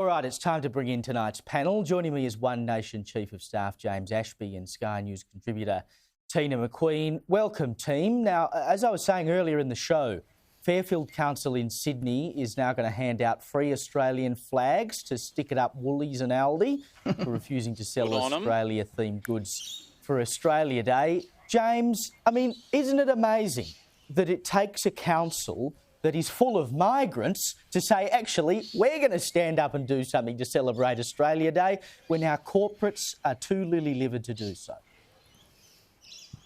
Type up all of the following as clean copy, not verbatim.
All right, it's time to bring in tonight's panel. Joining me is One Nation Chief of Staff James Ashby and Sky News contributor Tina McQueen. Welcome, team. Now, as I was saying earlier in the show, Fairfield Council in Sydney is now going to hand out free Australian flags to stick it up Woolies and Aldi for refusing to sell Australia-themed goods for Australia Day. James, I mean, isn't it amazing that it takes a council that is full of migrants to say, actually, we're going to stand up and do something to celebrate Australia Day when our corporates are too lily-livered to do so?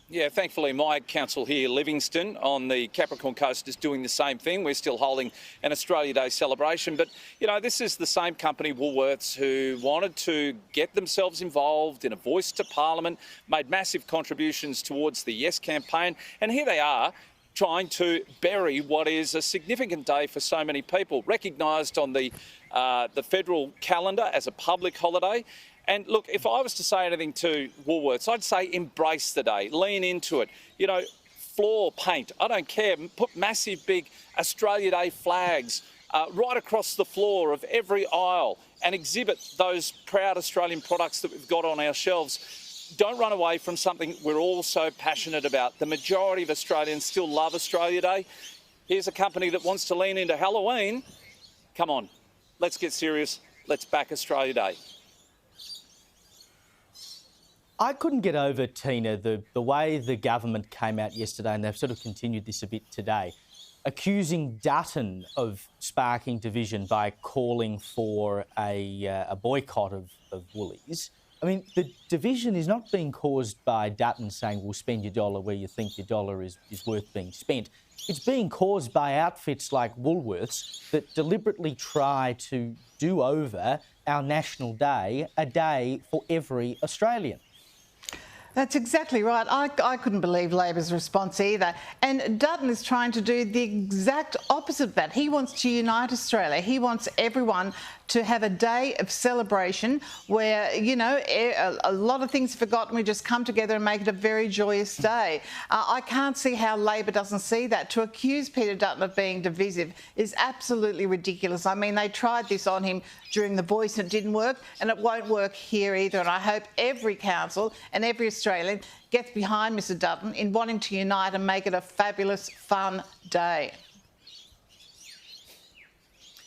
Yeah, thankfully my council here, Livingston, on the Capricorn Coast is doing the same thing. We're still holding an Australia Day celebration. But, you know, this is the same company, Woolworths, who wanted to get themselves involved in a voice to Parliament, made massive contributions towards the Yes campaign. And here they are, trying to bury what is a significant day for so many people, recognised on the federal calendar as a public holiday. And look, if I was to say anything to Woolworths, I'd say embrace the day, lean into it. You know, floor paint, I don't care, put massive big Australia Day flags right across the floor of every aisle and exhibit those proud Australian products that we've got on our shelves. Don't run away from something we're all so passionate about. The majority of Australians still love Australia Day. Here's a company that wants to lean into Halloween. Come on, let's get serious. Let's back Australia Day. I couldn't get over, Tina, the way the government came out yesterday, and they've sort of continued this a bit today, accusing Dutton of sparking division by calling for a boycott of Woolies. I mean, the division is not being caused by Dutton saying, we'll spend your dollar where you think your dollar is worth being spent. It's being caused by outfits like Woolworths that deliberately try to do over our National Day, a day for every Australian. That's exactly right. I couldn't believe Labor's response either. And Dutton is trying to do the exact opposite of that. He wants to unite Australia. He wants everyone to have a day of celebration where, you know, a lot of things are forgotten. We just come together and make it a very joyous day. I can't see how Labor doesn't see that. To accuse Peter Dutton of being divisive is absolutely ridiculous. I mean, they tried this on him during The Voice and it didn't work, and it won't work here either. And I hope every council and every Australian gets behind Mr Dutton in wanting to unite and make it a fabulous, fun day.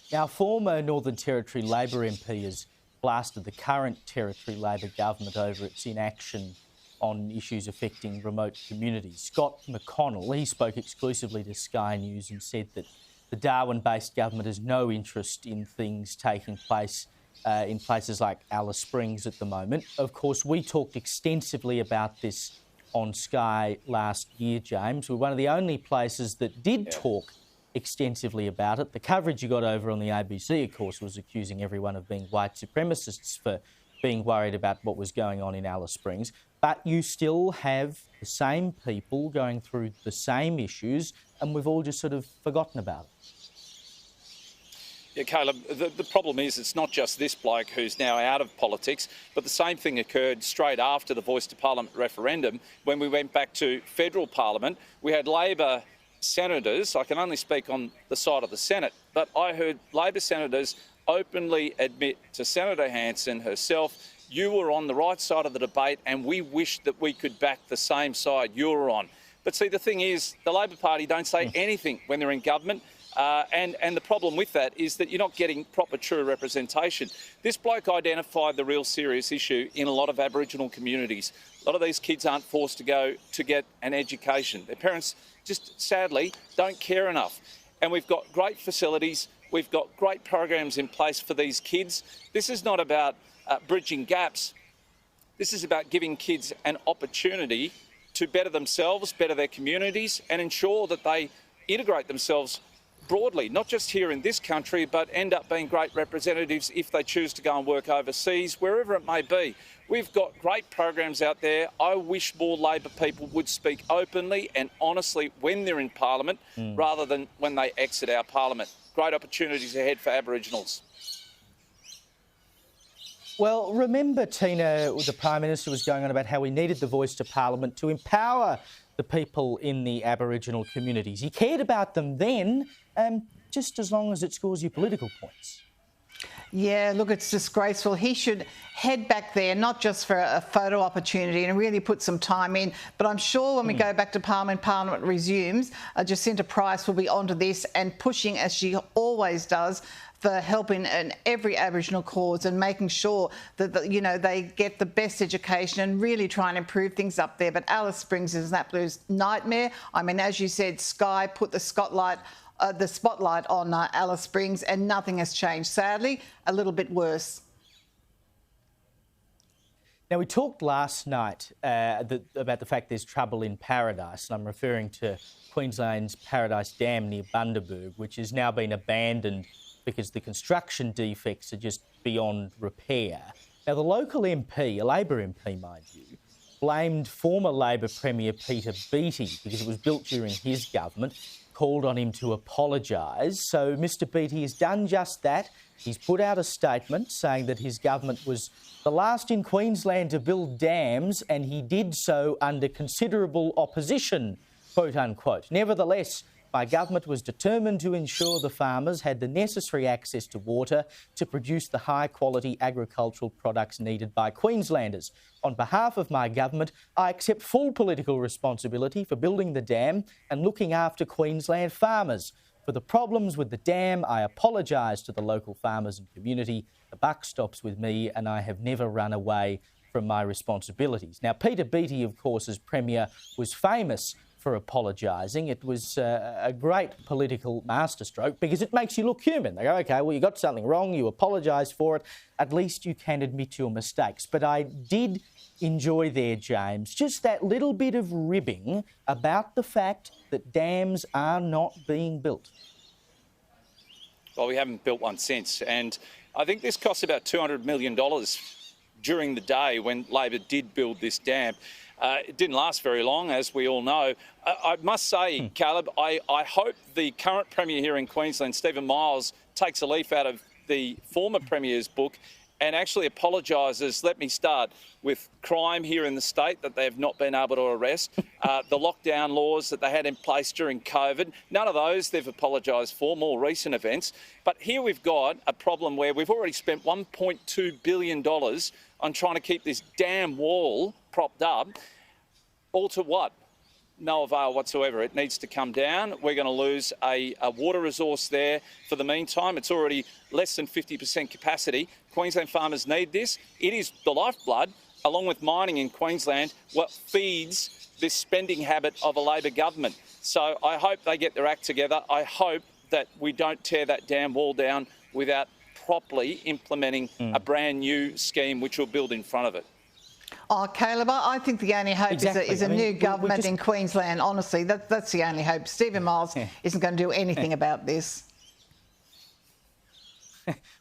Now, former Northern Territory Labor MP has blasted the current Territory Labor government over its inaction on issues affecting remote communities. Scott McConnell, he spoke exclusively to Sky News and said that the Darwin-based government has no interest in things taking place in places like Alice Springs at the moment. Of course, we talked extensively about this on Sky last year, James. We're one of the only places that did talk extensively about it. The coverage you got over on the ABC, of course, was accusing everyone of being white supremacists for being worried about what was going on in Alice Springs. But you still have the same people going through the same issues, and we've all just sort of forgotten about it. Yeah, Caleb, the problem is it's not just this bloke who's now out of politics, but the same thing occurred straight after the Voice to Parliament referendum. When we went back to federal parliament, we had Labor senators, I can only speak on the side of the Senate, but I heard Labor senators openly admit to Senator Hanson herself, you were on the right side of the debate and we wish that we could back the same side you were on. But see, the thing is, the Labor Party don't say anything when they're in government. And the problem with that is that you're not getting proper, true representation. This bloke identified the real serious issue in a lot of Aboriginal communities. A lot of these kids aren't forced to go to get an education. Their parents just, sadly, don't care enough. And we've got great facilities. We've got great programs in place for these kids. This is not about bridging gaps. This is about giving kids an opportunity to better themselves, better their communities, and ensure that they integrate themselves broadly, not just here in this country, but end up being great representatives if they choose to go and work overseas, wherever it may be. We've got great programs out there. I wish more Labor people would speak openly and honestly when they're in Parliament rather than when they exit our Parliament. Great opportunities ahead for Aboriginals. Well, remember, Tina, the Prime Minister was going on about how we needed the Voice to Parliament to empower the people in the Aboriginal communities. He cared about them then, just as long as it scores you political points. Yeah, look, it's disgraceful. He should head back there, not just for a photo opportunity, and really put some time in. But I'm sure when we go back to Parliament resumes, Jacinta Price will be onto this and pushing, as she always does, for helping in every Aboriginal cause and making sure that, you know, they get the best education and really try and improve things up there. But Alice Springs is an absolute nightmare. I mean, as you said, Sky put the spotlight on Alice Springs, and nothing has changed. Sadly, a little bit worse. Now, we talked last night about the fact there's trouble in Paradise, and I'm referring to Queensland's Paradise Dam near Bundaberg, which has now been abandoned because the construction defects are just beyond repair. Now, the local MP, a Labor MP, mind you, blamed former Labor Premier Peter Beattie because it was built during his government, called on him to apologise. So Mr Beattie has done just that. He's put out a statement saying that his government was the last in Queensland to build dams, and he did so under considerable opposition, quote unquote. Nevertheless, my government was determined to ensure the farmers had the necessary access to water to produce the high-quality agricultural products needed by Queenslanders. On behalf of my government, I accept full political responsibility for building the dam and looking after Queensland farmers. For the problems with the dam, I apologise to the local farmers and community. The buck stops with me, and I have never run away from my responsibilities. Now, Peter Beattie, of course, as Premier, was famous for apologising. It was a great political masterstroke because it makes you look human. They go, OK, well, you got something wrong, you apologise for it, at least you can admit your mistakes. But I did enjoy there, James, just that little bit of ribbing about the fact that dams are not being built. Well, we haven't built one since, and I think this cost about $200 million during the day when Labor did build this dam. It didn't last very long, as we all know. I must say, Caleb, I hope the current Premier here in Queensland, Stephen Miles, takes a leaf out of the former Premier's book and actually apologises. Let me start with crime here in the state that they have not been able to arrest, the lockdown laws that they had in place during COVID. None of those they've apologised for, more recent events. But here we've got a problem where we've already spent $1.2 billion on trying to keep this damn wall propped up. All to what? No avail whatsoever. It needs to come down. We're going to lose a water resource there for the meantime. It's already less than 50% capacity. Queensland farmers need this. It is the lifeblood, along with mining in Queensland, what feeds this spending habit of a Labor government. So I hope they get their act together. I hope that we don't tear that damn wall down without properly implementing a brand new scheme which will build in front of it. Oh, Caleb, I think the only hope is a new government in Queensland. Honestly, that's the only hope. Stephen Miles isn't going to do anything about this.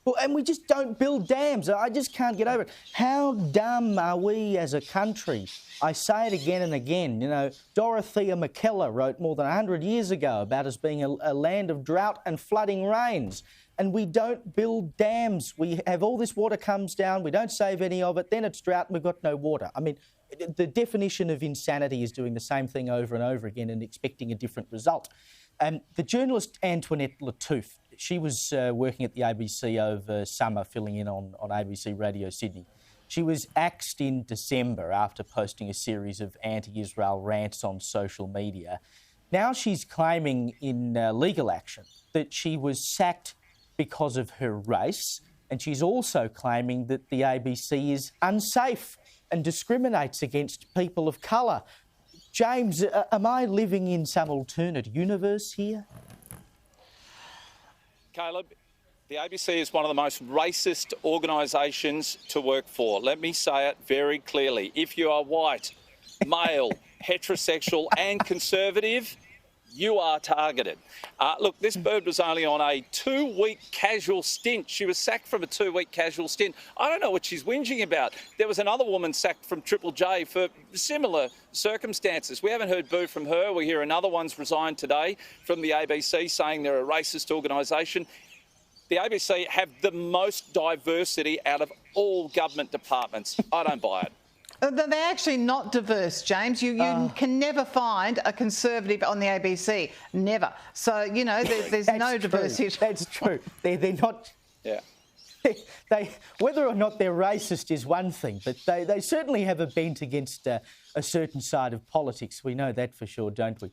Well, and we just don't build dams. I just can't get over it. How dumb are we as a country? I say it again and again. You know, Dorothea McKellar wrote more than 100 years ago about us being a land of drought and flooding rains. And we don't build dams. We have all this water comes down, we don't save any of it, then it's drought and we've got no water. I mean, the definition of insanity is doing the same thing over and over again and expecting a different result. The journalist Antoinette Lattouf, she was working at the ABC over summer, filling in on ABC Radio Sydney. She was axed in December after posting a series of anti-Israel rants on social media. Now she's claiming in legal action that she was sacked because of her race, and she's also claiming that the ABC is unsafe and discriminates against people of colour. James, am I living in some alternate universe here? Caleb, the ABC is one of the most racist organisations to work for. Let me say it very clearly. If you are white, male, heterosexual and conservative, you are targeted. Look, this bird was only on a 2-week casual stint. She was sacked from a 2-week casual stint. I don't know what she's whinging about. There was another woman sacked from Triple J for similar circumstances. We haven't heard boo from her. We hear another one's resigned today from the ABC saying they're a racist organisation. The ABC have the most diversity out of all government departments. I don't buy it. They're actually not diverse, James. You can never find a Conservative on the ABC. Never. So, you know, there's no diversity. That's true. They're not... Yeah. whether or not they're racist is one thing, but they certainly have a bent against a certain side of politics. We know that for sure, don't we?